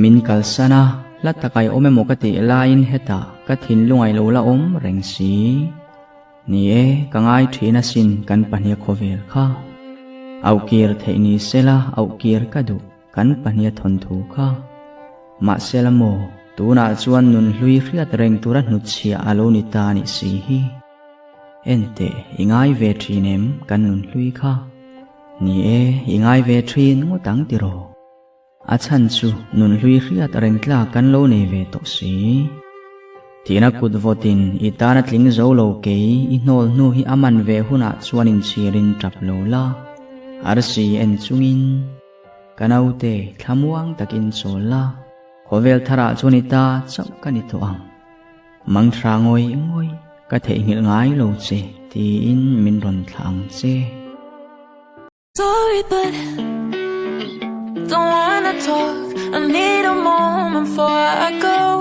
min kalsana latakai ome mokati lain heta kathin lungai lola reng si ni e kangai thina sin kan pahnia khovel kha aukir theini sela aukir kadu kan pahnia thon thu kha ma selamo tuna chuan nun hlui hriat reng tura hnuchhia aloni ta ni si hi ente ingai ve thinem kan nun hlui kha ni e ingai ve thin ngotang tiro achan chu nun hlui hriat reng tla kan lo nei ve to si tina kut votin itana tling zo lo ke I hnol nu hi aman ve huna chuanin chirin trap lo la arsi en chungin kanaute thlamuang takin chola khovel thara chonita chau kani to ang mangthra ngoi ngoi ka thei ngil ngai lo che ti in min ron thlang che sorry but don't wanna talk I need a moment before I go